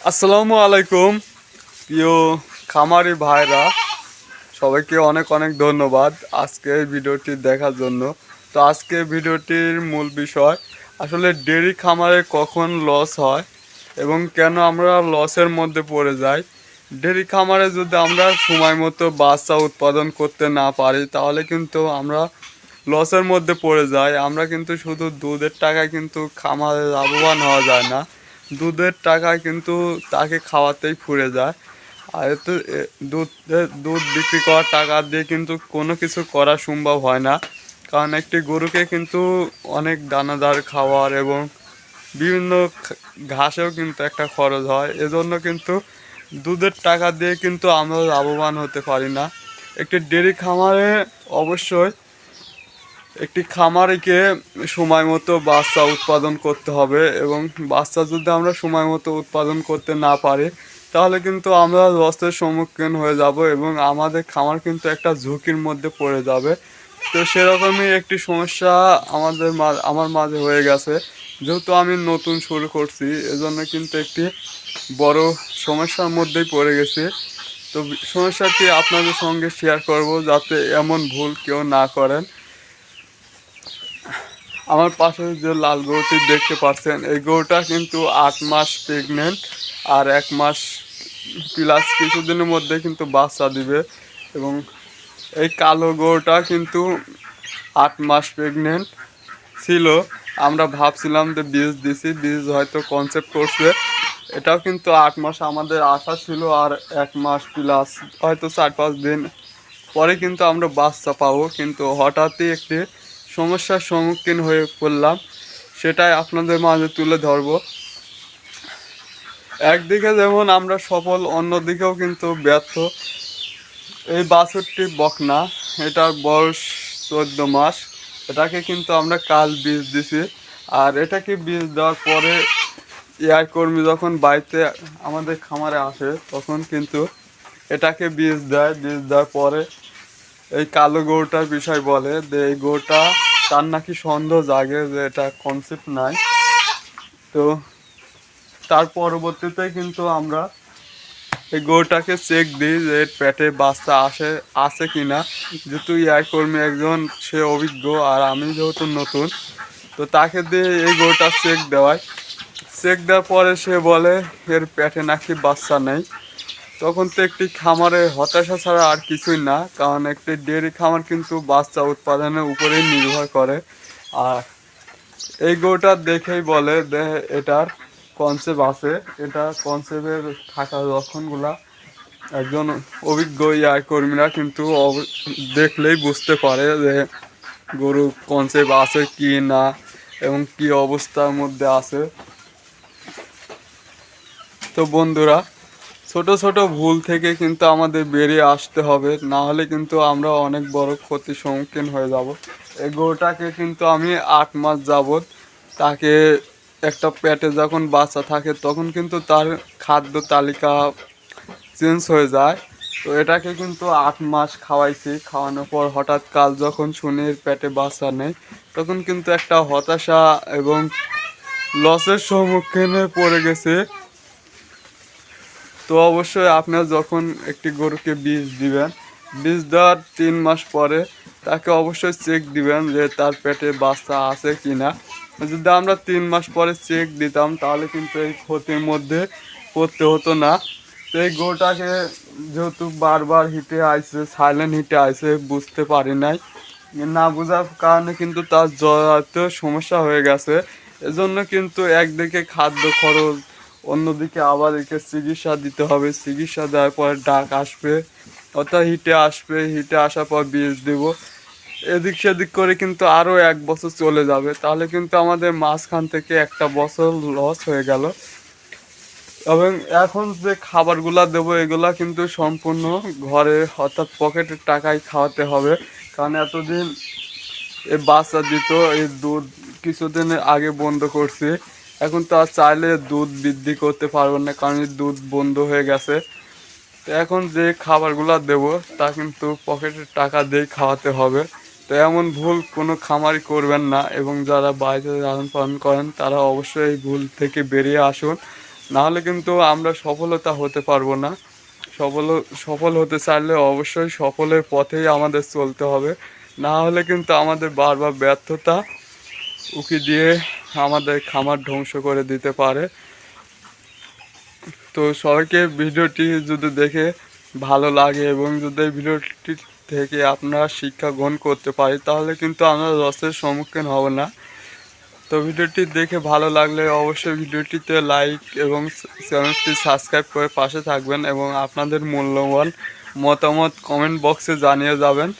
আসসালামু আলাইকুম প্রিয় খামারি ভাইরা, সবাইকে অনেক অনেক ধন্যবাদ আজকে এই ভিডিওটি দেখার জন্য। তো আজকে ভিডিওটির মূল বিষয় আসলে ডেয়ারি খামারে কখন লস হয় এবং কেন আমরা লসের মধ্যে পড়ে যাই। ডেয়ারি খামারে যদি আমরা সময় মতো বাচ্চা উৎপাদন করতে না পারি তাহলে কিন্তু আমরা লসের মধ্যে পড়ে যাই। আমরা কিন্তু শুধু দুধের টাকায় কিন্তু খামারে লাভবান হওয়া যায় না, দুধের টাকায় কিন্তু তাকে খাওয়াতেই ফুরে যায়। আর এতে দুধ বিক্রি করার টাকা দিয়ে কিন্তু কোনো কিছু করা সম্ভব হয় না, কারণ একটি গরুকে কিন্তু অনেক দানাদার খাওয়ার এবং বিভিন্ন ঘাসেও কিন্তু একটা খরচ হয়। এজন্য কিন্তু দুধের টাকা দিয়ে কিন্তু আমরা লাভবান হতে পারি না। একটি ডেয়ারি খামারে অবশ্যই একটি খামারিকে সময় মতো বাচ্চা উৎপাদন করতে হবে এবং বাচ্চা যদি আমরা সময় মতো উৎপাদন করতে না পারি তাহলে কিন্তু আমরা লসের সম্মুখীন হয়ে যাব এবং আমাদের খামার কিন্তু একটা ঝুঁকির মধ্যে পড়ে যাবে। তো সেরকমই একটি সমস্যা আমার মাঝে হয়ে গেছে, যেহেতু আমি নতুন শুরু করছি এজন্য কিন্তু একটি বড় সমস্যার মধ্যেই পড়ে গেছি। তো সমস্যাটি আপনাদের সঙ্গে শেয়ার করব যাতে এমন ভুল কেউ না করেন। আমার পাশে যে লাল গরুটি দেখতে পাচ্ছেন, এই গরুটা কিন্তু 8 মাস প্রেগনেন্ট, আর 1 মাস প্লাস কিছুদিনের মধ্যে কিন্তু বাচ্চা দিবে। এবং এই কালো গরুটা কিন্তু 8 মাস প্রেগনেন্ট ছিল। আমরা ভাবছিলাম যে বীজ দিছি, বীজ হয়তো কনসেপ্ট করছে। এটাও কিন্তু 8 মাস আমাদের আশা ছিল, আর 1 মাস প্লাস হয়তো 4-5 দিন পরে কিন্তু আমরা বাচ্চা পাবো। কিন্তু হঠাৎই একটি সমস্যার সম্মুখীন হয়ে পড়লাম, সেটাই আপনাদের মাঝে তুলে ধরবো। একদিকে যেমন আমরা সফল, অন্যদিকেও কিন্তু ব্যর্থ। এই বাছুরটি বকনা, এটার বয়স 14 মাস। এটাকে কিন্তু আমরা কাল বীজ দিছি, আর এটাকে বীজ দেওয়ার পরে এআই কর্মী যখন বাড়িতে আমাদের খামারে আসে তখন কিন্তু এটাকে বীজ দেয়। বীজ দেওয়ার পরে এই কালো গরুটার বিষয় বলে যে এই গরুটা তার নাকি সন্দেহ জাগে যে এটা কনসেপ্ট নাই। তো তার পরবর্তীতে কিন্তু আমরা এই গরুটাকে চেক দিই যে এর পেটে বাচ্চা আছে কি না। যেহেতু ইয়ার কর্মী একজন, সে অভিজ্ঞ, আর আমি যেহেতু নতুন, তো তাকে দিয়ে এই গরুটা চেক দেওয়ায়। চেক দেওয়ার পরে সে বলে এর পেটে নাকি বাচ্চা নেই। তখন তো একটি খামারে হতাশা ছাড়া আর কিছুই না, কারণ একটি ডেয়ারি খামার কিন্তু বাচ্চা উৎপাদনের উপরেই নির্ভর করে। আর এই গরুটা দেখেই বলে যে এটার কনসেপ্ট আছে, এটা কনসেপ্টের থাকার লক্ষণগুলা একজন অভিজ্ঞ ইয়ার কর্মীরা কিন্তু দেখলেই বুঝতে পারে যে গরু কনসেপ্ট আছে কি না এবং কি অবস্থার মধ্যে আছে। তো বন্ধুরা, ছোট ছোট ভুল থেকে কিন্তু আমাদের বেরিয়ে আসতে হবে, না হলে কিন্তু আমরা অনেক বড় ক্ষতির সম্মুখীন হয়ে যাব। এই গরুটাকে কিন্তু আমি 8 মাস যাবত তাকে একটা পেটে যখন বাচ্চা থাকে তখন কিন্তু তার খাদ্য তালিকা চেঞ্জ হয়ে যায়। তো এটাকে কিন্তু 8 মাস খাওয়াইছি, খাওয়ানোর পর হঠাৎ কাল যখন শুনি এর পেটে বাচ্চা নেই তখন কিন্তু একটা হতাশা এবং লসের সম্মুখীন হয়ে পড়ে গেছে। তো অবশ্যই আপনার যখন একটি গরুকে বীজ দিবেন, বীজ দেওয়ার 3 মাস পরে তাকে অবশ্যই চেক দিবেন যে তার পেটে বাচ্চা আছে কি না। যদি আমরা 3 মাস পরে চেক দিতাম তাহলে কিন্তু এই ক্ষতির মধ্যে পড়তে হতো না। তো এই গরুটাকে যেহেতু বারবার হিটে আইছে, সাইলেন্ট হিটে আইছে, বুঝতে পারি নাই, না বোঝার কারণে কিন্তু তার জ্বরাতে সমস্যা হয়ে গেছে। এজন্য কিন্তু একদিকে খাদ্য খরচ, অন্যদিকে আবার একে চিকিৎসা দিতে হবে। চিকিৎসা দেওয়ার পরে ডাক আসবে, অর্থাৎ হিটে আসবে, হিটে আসার পর বীজ দেব। এদিক সেদিক করে কিন্তু আরও 1 বছর চলে যাবে, তাহলে কিন্তু আমাদের মাঝখান থেকে একটা বছর লস হয়ে গেল। এবং এখন যে খাবারগুলা দেবো এগুলা কিন্তু সম্পূর্ণ ঘরে, অর্থাৎ পকেটের টাকায় খাওয়াতে হবে। কারণ এতদিন এই বাচ্চা দিত, এই দুধ কিছুদিন আগে বন্ধ করছি, এখন তো আর চাইলে দুধ বৃদ্ধি করতে পারবো না, কারণ এই দুধ বন্ধ হয়ে গেছে। তো এখন যে খাবারগুলো দেবো তা কিন্তু পকেটের টাকা দিয়ে খাওয়াতে হবে। তো এমন ভুল কোনো খামারই করবেন না, এবং যারা বাইরে লালন পালন করেন তারা অবশ্যই এই ভুল থেকে বেরিয়ে আসুন। নাহলে কিন্তু আমরা সফলতা হতে পারবো না। সফল সফল হতে চাইলে অবশ্যই সফলের পথেই আমাদের চলতে হবে, না হলে কিন্তু আমাদের বারবার ব্যর্থতা উকি দিয়ে আমাদের খামার ধ্বংস করে দিতে পারে। তো সবাইকে ভিডিওটি যদি দেখে ভালো লাগে এবং যদি এই ভিডিওটি থেকে আপনারা শিক্ষা গ্রহণ করতে পারি, তাহলে কিন্তু আমরা লসের সম্মুখীন হব না। তো ভিডিওটি দেখে ভালো লাগলে অবশ্যই ভিডিওটিতে লাইক এবং চ্যানেলটি সাবস্ক্রাইব করে পাশে থাকবেন এবং আপনাদের মূল্যবান মতামত কমেন্ট বক্সে জানিয়ে যাবেন।